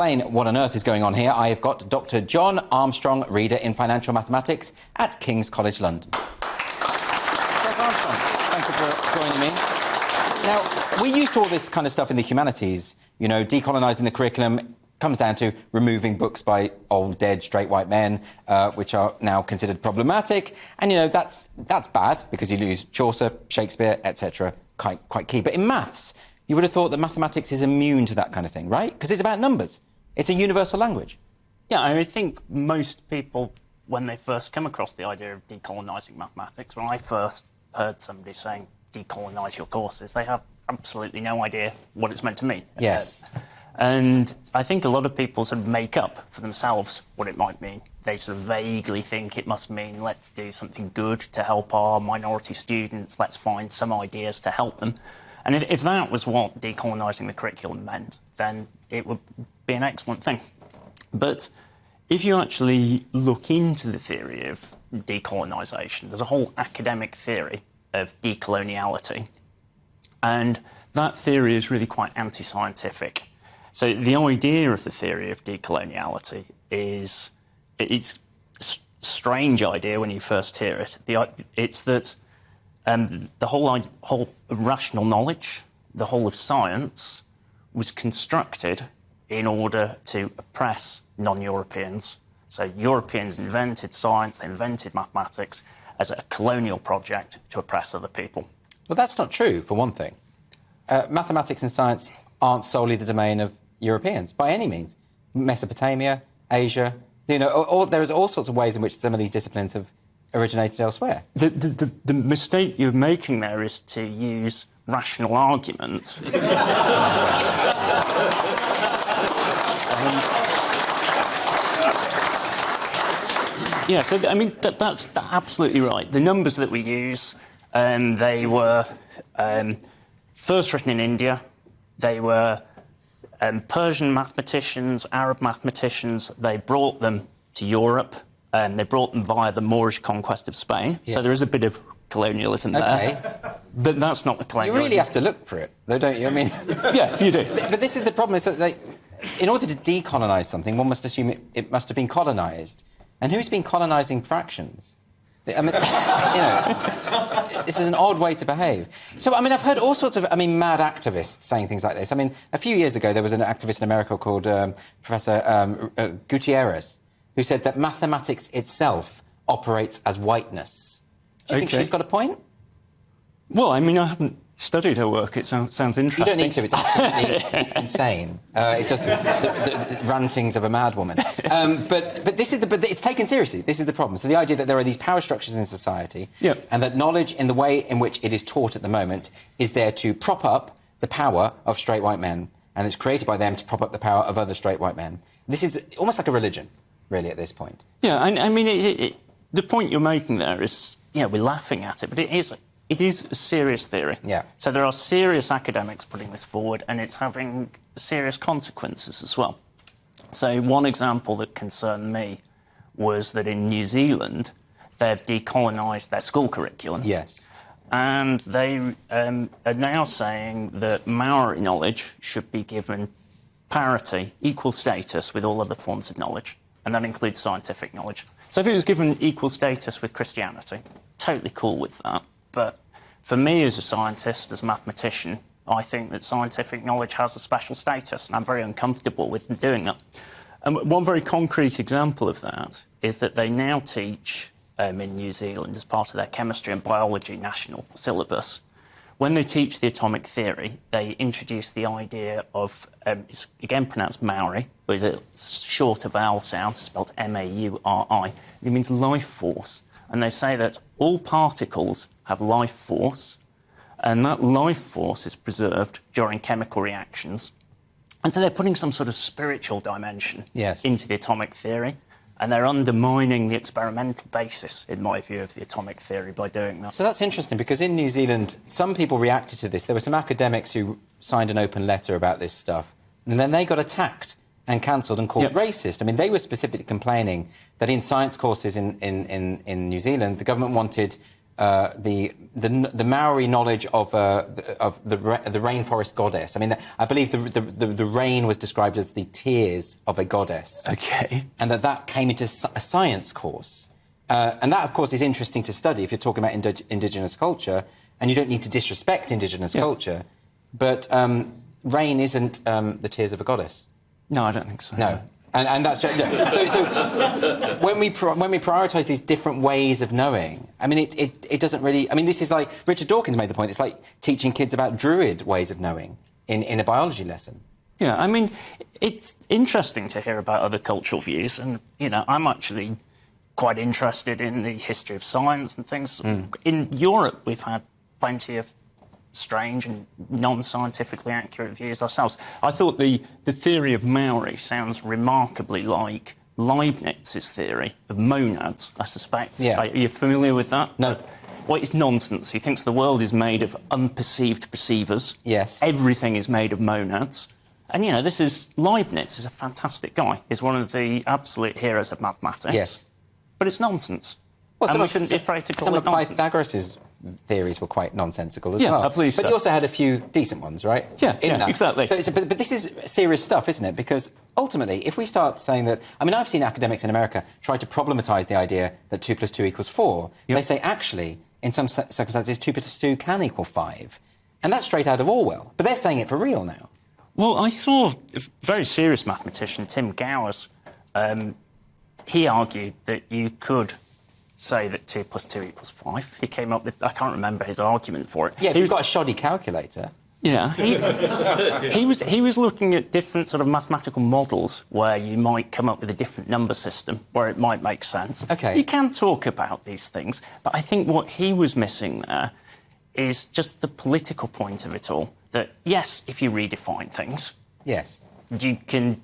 Explain what on earth is going on here. I have got Dr. John Armstrong, reader in financial mathematics at King's College London. Dr. Armstrong, thank you for joining me. Now, we're used to all this kind of stuff in the humanities. You know, decolonising the curriculum comes down to removing books by old, dead, straight white men, which are now considered problematic. And, you know, that's bad because you lose Chaucer, Shakespeare, etc. Quite key. But in maths, you would have thought that mathematics is immune to that kind of thing, right? Because it's about numbers. It's a universal language. Yeah, I think most people, when they first come across the idea of decolonising mathematics, when I first heard somebody saying decolonise your courses, they have absolutely no idea what it's meant to mean. Yes. And I think a lot of people sort of make up for themselves what it might mean. They sort of vaguely think it must mean let's do something good to help our minority students, let's find some ideas to help them. And if that was what decolonising the curriculum meant, then it would be an excellent thing. But if you actually look into the theory of decolonisation, there's a whole academic theory of decoloniality. And that theory is really quite anti-scientific. So the idea of the theory of decoloniality is, it's a strange idea when you first hear it. It's that the whole of rational knowledge, the whole of science, was constructed in order to oppress non-Europeans. So Europeans invented science, they invented mathematics as a colonial project to oppress other people. Well, that's not true, for one thing. Mathematics and science aren't solely the domain of Europeans, by any means. Mesopotamia, Asia, you know, there's all sorts of ways in which some of these disciplines have originated elsewhere. The mistake you're making there is to use rational arguments. Yeah, so, I mean, that's absolutely right. The numbers that we use, they were first written in India. They were Persian mathematicians, Arab mathematicians. They brought them to Europe. They brought them via the Moorish conquest of Spain. Yes. So there is a bit of colonialism there. Okay. But that's not the colonialism. You really have to look for it, though, don't you? I mean... Yeah, you do. But this is the problem, is that in order to decolonise something, one must assume it must have been colonised. And who's been colonising fractions? I mean, you know, this is an odd way to behave. So, I mean, I've heard all sorts of, mad activists saying things like this. I mean, a few years ago, there was an activist in America called Professor Gutierrez, who said that mathematics itself operates as whiteness. Do you think she's got a point? Well, I mean, I haven't studied her work. It sounds interesting. You don't need to. It's absolutely insane. It's just the rantings of a mad woman. But it's taken seriously. This is the problem. So the idea that there are these power structures in society, and that knowledge, in the way in which it is taught at the moment, is there to prop up the power of straight white men, and it's created by them to prop up the power of other straight white men. This is almost like a religion, really, at this point. Yeah, I mean, the point you're making there is, we're laughing at it, but it is a serious theory. Yeah. So there are serious academics putting this forward, and it's having serious consequences as well. So one example that concerned me was that in New Zealand, they've decolonised their school curriculum. Yes. And they are now saying that Maori knowledge should be given parity, equal status with all other forms of knowledge, and that includes scientific knowledge. So if it was given equal status with Christianity, totally cool with that. But for me as a scientist, as a mathematician, I think that scientific knowledge has a special status, and I'm very uncomfortable with them doing that. And one very concrete example of that is that they now teach in New Zealand, as part of their chemistry and biology national syllabus, when they teach the atomic theory, they introduce the idea of, it's again pronounced Maori, with a shorter vowel sound, spelled M-A-U-R-I. It means life force. And they say that all particles have life force, and that life force is preserved during chemical reactions. And so they're putting some sort of spiritual dimension into the atomic theory, and they're undermining the experimental basis, in my view, of the atomic theory by doing that. So that's interesting, because in New Zealand, some people reacted to this. There were some academics who signed an open letter about this stuff, and then they got attacked and cancelled and called racist. I mean, they were specifically complaining that in science courses in New Zealand, the government wanted the Maori knowledge of the rainforest goddess. I mean, I believe the rain was described as the tears of a goddess. Okay. And that came into a science course. And that, of course, is interesting to study if you're talking about indigenous culture, and you don't need to disrespect indigenous culture. But rain isn't the tears of a goddess. No, I don't think so. No. And that's just, so when we prioritise these different ways of knowing, I mean, it doesn't really... I mean, this is like... Richard Dawkins made the point, it's like teaching kids about druid ways of knowing in a biology lesson. Yeah, I mean, it's interesting to hear about other cultural views, and, you know, I'm actually quite interested in the history of science and things. In Europe, we've had plenty of strange and non-scientifically accurate views ourselves. I thought the theory of Maori sounds remarkably like Leibniz's theory of monads, I suspect. Yeah. Are you familiar with that? No. Well, it's nonsense. He thinks the world is made of unperceived perceivers. Yes. Everything is made of monads. And, you know, Leibniz is a fantastic guy. He's one of the absolute heroes of mathematics. Yes. But it's nonsense. Well, and we shouldn't be afraid to call it nonsense. Some of Pythagoras' theories were quite nonsensical as well. Yeah, I believe so. But he also had a few decent ones, right? Yeah, exactly. But this is serious stuff, isn't it? Because ultimately, if we start saying that... I mean, I've seen academics in America try to problematise the idea that 2 + 2 = 4. Yep. They say, actually, in some circumstances, 2 + 2 can equal 5. And that's straight out of Orwell. But they're saying it for real now. Well, I saw a very serious mathematician, Tim Gowers. He argued that you could say that 2 + 2 = 5. He came up with... I can't remember his argument for it. Yeah, if you've got a shoddy calculator... Yeah, he was looking at different sort of mathematical models where you might come up with a different number system where it might make sense. OK. You can talk about these things, but I think what he was missing there is just the political point of it all. That, yes, if you redefine things... Yes. You can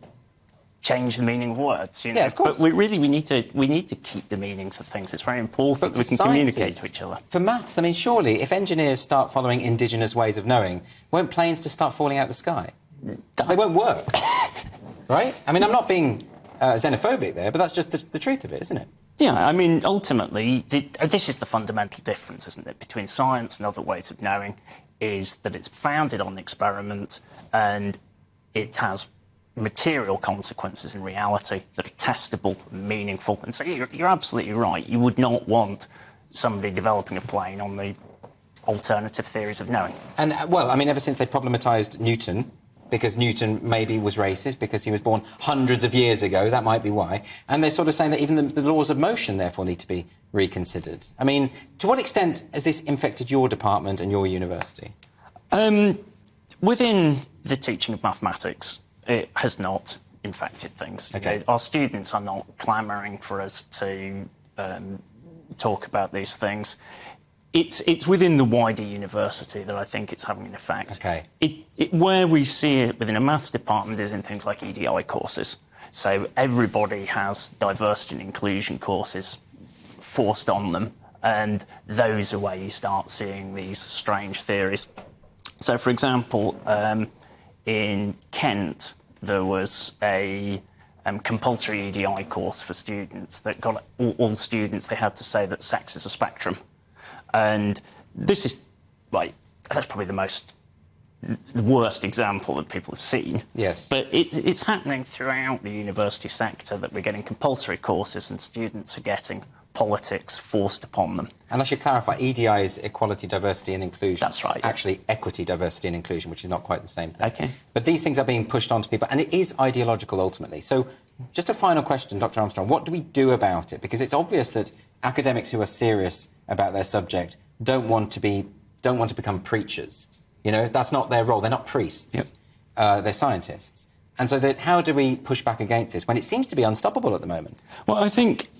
change the meaning of words, you know. Yeah, of course. But we need to keep the meanings of things. It's very important that we can communicate to each other. For maths, I mean, surely, if engineers start following indigenous ways of knowing, won't planes just start falling out of the sky? They won't work, right? I mean, I'm not being xenophobic there, but that's just the truth of it, isn't it? Yeah, I mean, ultimately, this is the fundamental difference, isn't it, between science and other ways of knowing, is that it's founded on experiment and it has material consequences in reality that are testable and meaningful. And so you're absolutely right. You would not want somebody developing a plane on the alternative theories of knowing. And, well, I mean, ever since they problematised Newton, because Newton maybe was racist because he was born hundreds of years ago, that might be why, and they're sort of saying that even the laws of motion, therefore, need to be reconsidered. I mean, to what extent has this infected your department and your university? Within the teaching of mathematics, it has not infected things. Okay. You know, our students are not clamouring for us to talk about these things. It's within the wider university that I think it's having an effect. Okay. Where we see it within a maths department is in things like EDI courses. So everybody has diversity and inclusion courses forced on them, and those are where you start seeing these strange theories. So, for example, in Kent, there was a compulsory EDI course for students that got all students, they had to say that sex is a spectrum. And this is, like, that's probably the worst example that people have seen. Yes. But it's happening throughout the university sector that we're getting compulsory courses and students are getting politics forced upon them. And I should clarify, EDI is equality, diversity and inclusion. That's right. Yeah. Actually, equity, diversity and inclusion, which is not quite the same thing. OK. But these things are being pushed onto people, and it is ideological ultimately. So just a final question, Dr. Armstrong, what do we do about it? Because it's obvious that academics who are serious about their subject don't want to become preachers. You know, that's not their role. They're not priests. Yep. They're scientists. And so how do we push back against this when it seems to be unstoppable at the moment? Well, I think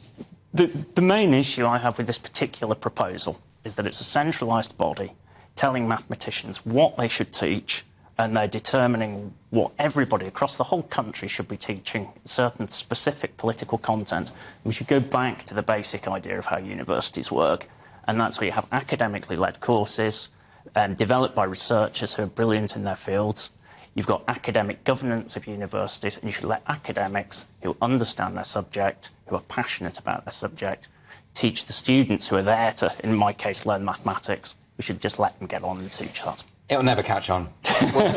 the main issue I have with this particular proposal is that it's a centralised body telling mathematicians what they should teach, and they're determining what everybody across the whole country should be teaching, certain specific political content. We should go back to the basic idea of how universities work, and that's where you have academically led courses developed by researchers who are brilliant in their fields. You've got academic governance of universities, and you should let academics who understand their subject, who are passionate about their subject, teach the students who are there to, in my case, learn mathematics. We should just let them get on and teach that. It'll never catch on. We'll see.